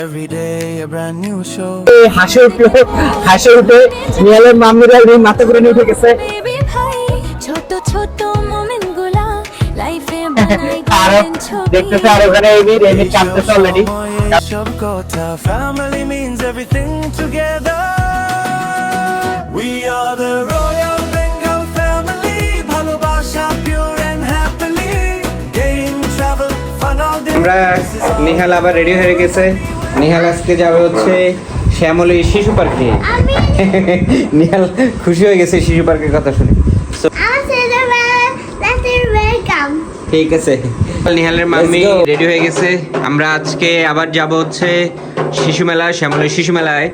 Every day a brand new show. হাসে উঠে নিহালের মাম্মিরা মাথা করে উঠে গেছে। ছোট ছোট মোমেন্ট গুলা লাইফে বানাই আর দেখতেছে আর ওখানে এমির কাঁদতেছে অলরেডি। সব কথা family means everything together. We are the Royal Bengal family. ভালোবাসা pure and happily. Game travel fun all day. আমরা নিহাল আবার রেডি হয়ে গেছে। নিহাল আজকে যাবে হচ্ছে শ্যামলী শিশু পার্কে। নিহাল খুশি হয়ে গেছে শিশু পার্কের কথা শুনে। ঠিক আছে, নিহালের মাম্মি রেডি হয়ে গেছে। আমরা আজকে আবার যাব হচ্ছে শিশু মেলা, শ্যামলী শিশু মেলায়।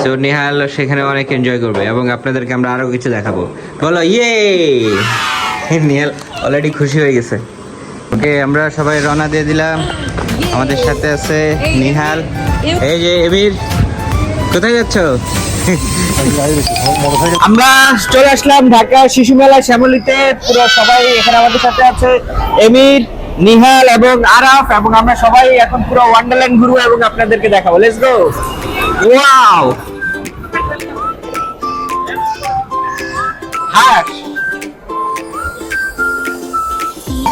তো নিহাল সেখানে অনেক এনজয় করবে এবং আপনাদেরকে আমরা আরো কিছু দেখাবো। বলো ইয়ে! নিহাল অলরেডি খুশি হয়ে গেছে। ওকে, আমরা সবাই রওনা দিয়ে দিলাম। আমাদের সাথে আছে নিহাল, এই যে এমির। কোথায় যাচ্ছ? আমরা চলে আসলাম ঢাকা শিশু মেলা শ্যামলীতে। পুরো সবাই এখানে আমাদের সাথে আছে, এমির, নিহাল এবং আরাফ, এবং আমরা সবাই এখন পুরো ওয়ান্ডারল্যান্ড ঘুরবো এবং আপনাদেরকে দেখাবো। Let's go! ওয়াও! হাস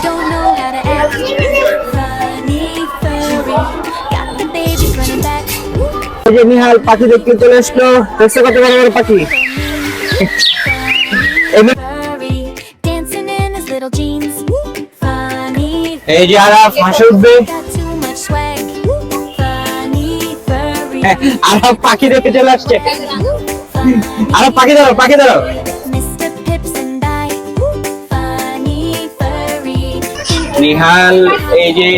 Don't know how to act. Funny furry. Got the babies running back. এই যে নিহাল পাখি দেখতে চলে আসলো। দেখছো কত বড় বড় পাখি? এমির, Furry. Dancing in his little jeans. Funny. এই যে আরাফ হাসে উঠবে। Got too much swag. Funny furry. Araf পাখি দেখতে চলে আসছে। আরাফ পাখি ধরো, পাখি ধরো। Mr. Pips and I. Funny furry. Nihal এই যে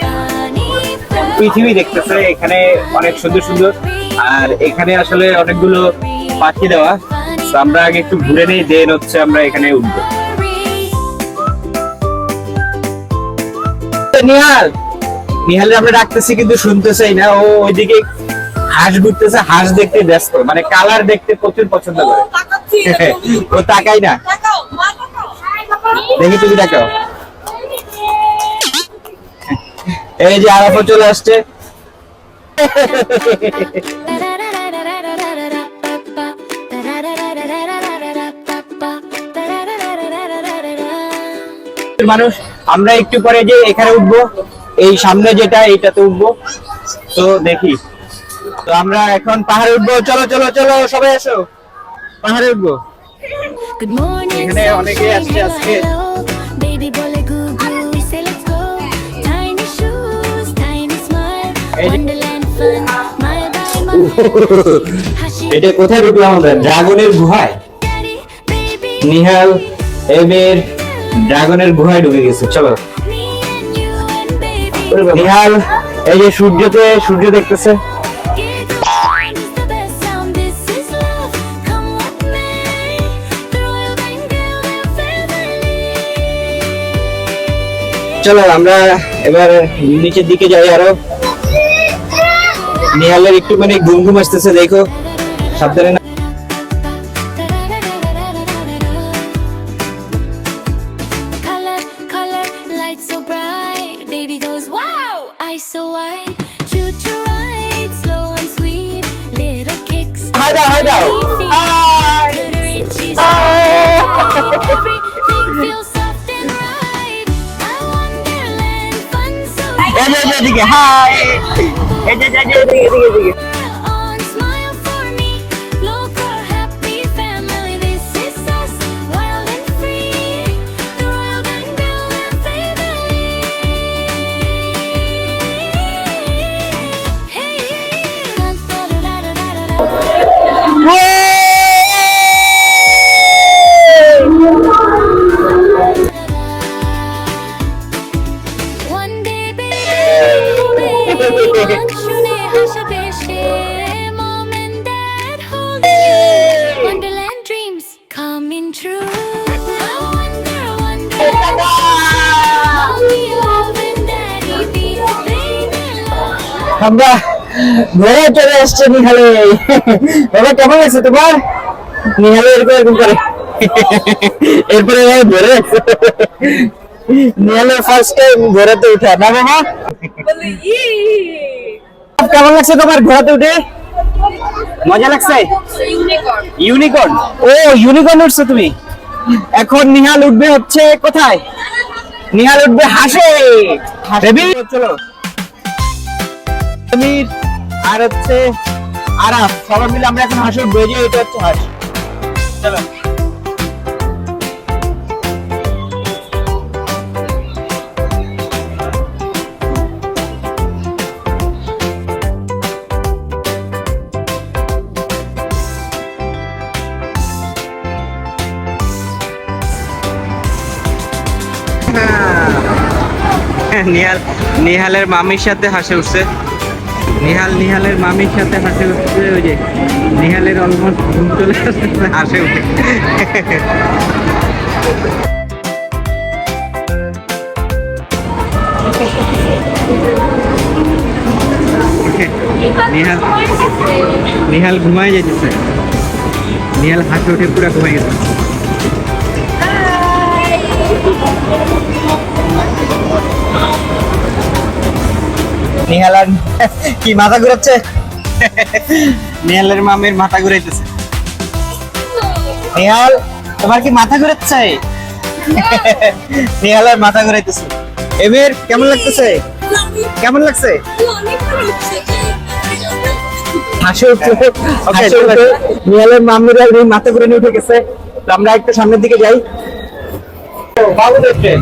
Funny furry. পৃথিবী দেখতেছে, এখানে অনেক সুন্দর সুন্দর, আর এখানে আসলে অনেকগুলো পাখি দেওয়া। তো আমরা আগে একটু ঘুরে নেই, দেন হচ্ছে আমরা এখানে উঠবো। নিহাল, নিহালের আমরা ডাকতেছি কিন্তু শুনতেছেই না। ও ওইদিকে হাঁস ঘুরতেছে, হাঁস দেখতে ব্যস্ত, মানে কালার দেখতে প্রচুর পছন্দ করে। ও তাকাই না, দেখি তুমি তাকাও। এই যে আরাফও চলে আসছে। মানুষ আমরা একটু পরে যে এখানে উঠবো, এই সামনে যেটা এইটাতে উঠবো। তো দেখি, তো আমরা এখন পাহাড়ে উঠবো। চলো চলো চলো সবাই এসো, পাহাড়ে উঠবো। Good morning, এখানে অনেকেই আসছে আজকে। hello, baby bole goo goo, say let's go. Tiny shoes, tiny smile, এই যে- wonderland fun, mile by mile. Hushing এটা কোথায় ঢুকলাম আমরা? ড্রাগনের গুহায়। daddy, baby, নিহাল এবার ড্রাগনের গুহায় ঢুকে গেছে। চলো me and you and baby. Nihal এই যে সূর্য দেখতেছে। Giggle is the best sound, this is love. Come with me, the Royal Bengal family. চলো আমরা এবার নিচের দিকে যাই আরো। নিহালের একটু মানে ঘুম ঘুম আসতেছে, দেখো সাবধানে না। Color, color, lights so bright. Baby goes, wow, eyes so wide. Choo choo ride, slow and sweet. Little kicks. Hi দাও, হাই দাও। Hi. Glittery cheese. Hi. Everything feels soft and right. A wonderland fun so এই যে এদিকে, high. এই যে এদিকে। on, smile for me. Local happy family. This is us, wild and free. The Royal Bengal family. Hey, da da da da da da da. One day, baby, শুনে হাসবে সে, mom and dad holding you. Wonderland dreams coming true. I wonder, wonder, mommy, love and daddy be baby love. আমরা ঘরে চলে আসছে নিহালে। বাবা কেমন আছে তোমার? নিহালে এরকম করে। এরপরে ধরে নিহালের ফার্স্ট টাইম ঘোরাতে উঠা না বাবা? কেমন লাগছে তোমার ঘোড়াতে উঠে? মজা লাগছে? ইউনিকর্ন। ও ইউনিকর্ন উঠছো তুমি। এখন নিহাল উঠবে হচ্ছে কোথায়? নিহাল উঠবে হাসে। বেবি চলো। সমীর আর হচ্ছে আরাফ সবাই মিলে আমরা এখন হাসে উঠবো। এই যে এটা হচ্ছে হাস। চলো। নিহালের মামির সাথে হাসে উঠছে। নিহালের মামির সাথে হাসে উঠছে। ওই যে নিহালের অলমোস্ট ঘুম চলে আসছে, হাসে উঠে। নিহাল ঘুমায় যেতেছে। নিহাল হাসে উঠে পুরো ঘুমাই গেছে। নিহাল কি মাথা ঘুরাচ্ছে? নিহালের মামির মাথা ঘুরাইতেছে। নিহাল তোমার কি মাথা ঘুরাচ্ছে? নিহালের মাথা ঘুরাইতেছে। এমির কেমন লাগতেছে? কেমন লাগছে? হাসি উঠছে। নিহালের মামির মাথা ঘুরে উঠে গেছে। তো আমরা একটু সামনের দিকে যাই। বাবুদের ট্রেন।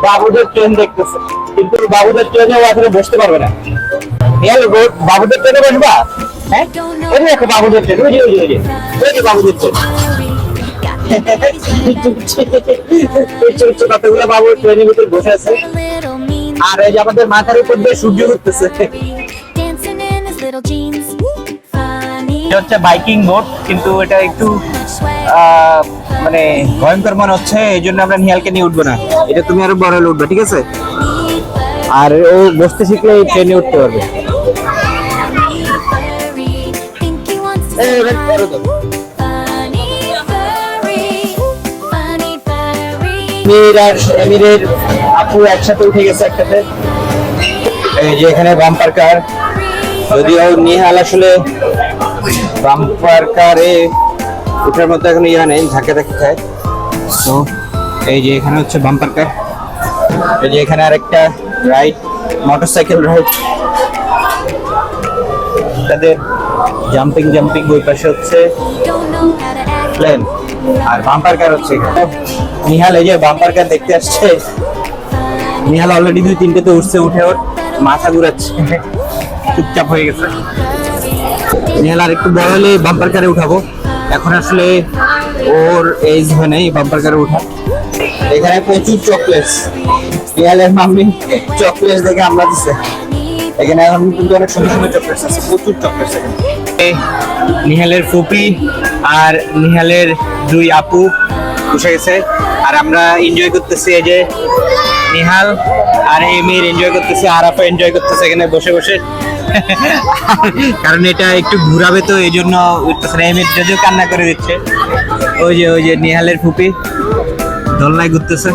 বাবুদের ট্রেন দেখতেছে, কিন্তু বাবুদের ট্রেনে আসলে বসতে পারবে না। বাবুদের ট্রেনে বসবা? হ্যাঁ ওই দেখো বাবুদের ট্রেন। ওই যে বাবুদের ট্রেন। কতগুলো বাবু ট্রেনের ভিতরে বসে আছে। আর এই যে আমাদের মাথার উপর দিয়ে সূর্য উঠতেছে। এটা হচ্ছে বাইকিং বোট, কিন্তু এটা একটু মানে ভয়ঙ্কর মনে হচ্ছে, এই জন্য আমরা নিহালকে নিয়ে উঠবো না। এটা তুমি আরো বড় হলে উঠবে, ঠিক আছে? আর ও বসতে শিখলে এই ট্রেনে উঠতে পারবে। এমিরের আপু একসাথে উঠে গেছে একসাথে। এই যে এখানে বাম্পার কার, যদিও নিহাল আসলে বাম্পার কারে ওটার মতো এখন ইয়া নেই, ধাক্কা ধাক্কা খায়। তো এই যে এখানে হচ্ছে বাম্পার কার। এই যে এখানে আরেকটা রাইড, মোটরসাইকেল রাইড। তাদের জাম্পিং ওই পাশে হচ্ছে প্লেন, আর বাম্পার কার হচ্ছে এখানে। নিহাল এই যে বাম্পার কার দেখতে আসছে। নিহাল অলরেডি 2-3টে তো উঠছে, উঠে ওর মাথা ঘুরাচ্ছে, চুপচাপ হয়ে গেছে। নিহাল আর একটু বড় হলে বাম্পার কারে উঠাবো। এখন আসলে ওর এজ হয় নাই বাম্পার কারে উঠা। এখানে প্রচুর চকলেট। নিহালের মাম্মি চকলেট দেখে আমরা দিচ্ছে। এখানে এখন কিন্তু অনেক সুন্দর সুন্দর চকলেট আছে, প্রচুর চকলেট আছে। নিহালের ফুপি আর নিহালের 2 আপু বসে গেছে, আর আমরা এনজয় করতেছি। এই যে নিহাল আর এমির এনজয় করতেছে, আরাফা এনজয় করতেছে এখানে বসে বসে। কারণ এটা একটু ঘুরাবে, তো এই জন্য উঠতেছে না। এমির যদিও কান্না করে দিচ্ছে। ওই যে নিহালের ফুপি দোলনায় ঘুরতেছে।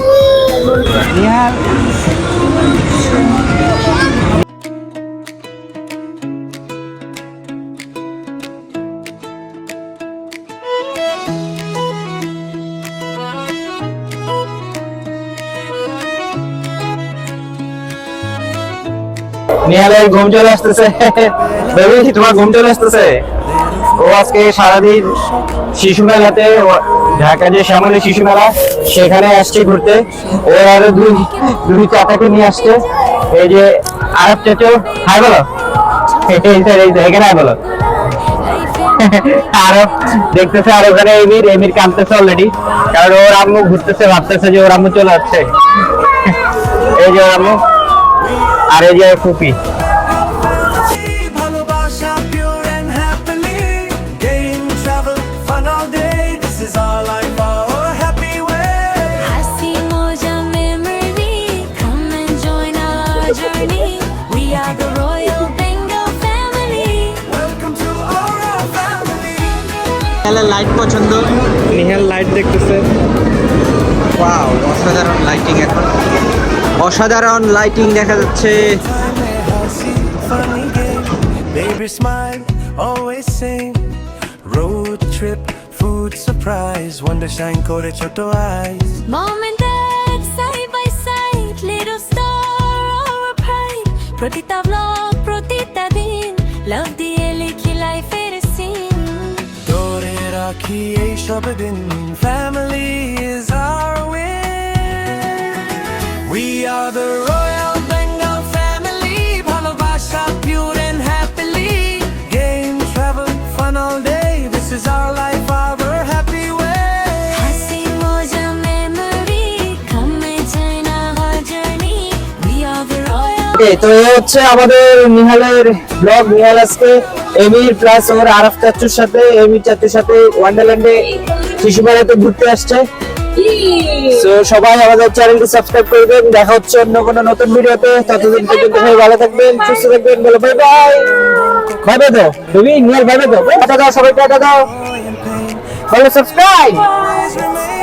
নিহাল নিহালের ঘুম চলে আসতেছে। বেবি তোমার ঘুম চলে আসতেছে? ও আজকে সারাদিন শিশু মেলাতে, ঢাকা যে শ্যামলী শিশু মেলা সেখানে আসছে ঘুরতে। ও আরো দুই চাটাকে নিয়ে আসছে। এই যে আরব চাচু হাই বলো, এখানে হাই বলো। আরব দেখতেছে, আর ওখানে এমির কাঁদতেছে অলরেডি, কারণ ওর আম্মু ঘুরতেছে, ভাবতেছে যে ওর আম্মু চলে আসছে। এই যে ওর আম্মু, আর এই যে ফুপি। ভালোবাসা pure and happily, game travel fun all day. This is our life, our happy way. I see Moja memory. Come and join our journey. We are the Royal Bengal family. Welcome to our family. নিহালের light পছন্দ, Nihal light দেখতেছে। Wow, অসাধারণ lighting. এখন অসাধারণ lighting দেখা যাচ্ছে। funny game. Baby smile, always same. Road trip, food surprise. Wonder shine kore choto eyes. Mom and dad side by side, little star our pride. Pratita vlog, pratita din, love diye likhi life er scene. Dore rakhi ei shob din, family is our win. We are the Royal Bengal family, bhalobasha pure and happily. Game, travel, fun all day. This is our life, our happy way. Hasi moja memory, come China our journey. We are the royal. তো এই হচ্ছে আমাদের নিহালের blog. Nihal আজকে এমির plus ওর আরাফ চাচুর সাথে, এমির চাচুর সাথে ওয়ান্ডারল্যান্ডে শিশুমেলাতে ঘুরতে আসছে। তো সবাই আমাদের চ্যানেলটি সাবস্ক্রাইব করবেন। দেখা হচ্ছে অন্য কোনো নতুন ভিডিওতে। ততদিন পর্যন্ত সবাই ভালো থাকবেন, সুস্থ থাকবেন। বলো বাই বাই। বাই বাই দাও তুমি, নিহাল বাই বাই দাও। টাটা দাও সবাই, টাটা দাও। Joy and pain বলো সাবস্ক্রাইব। always remain.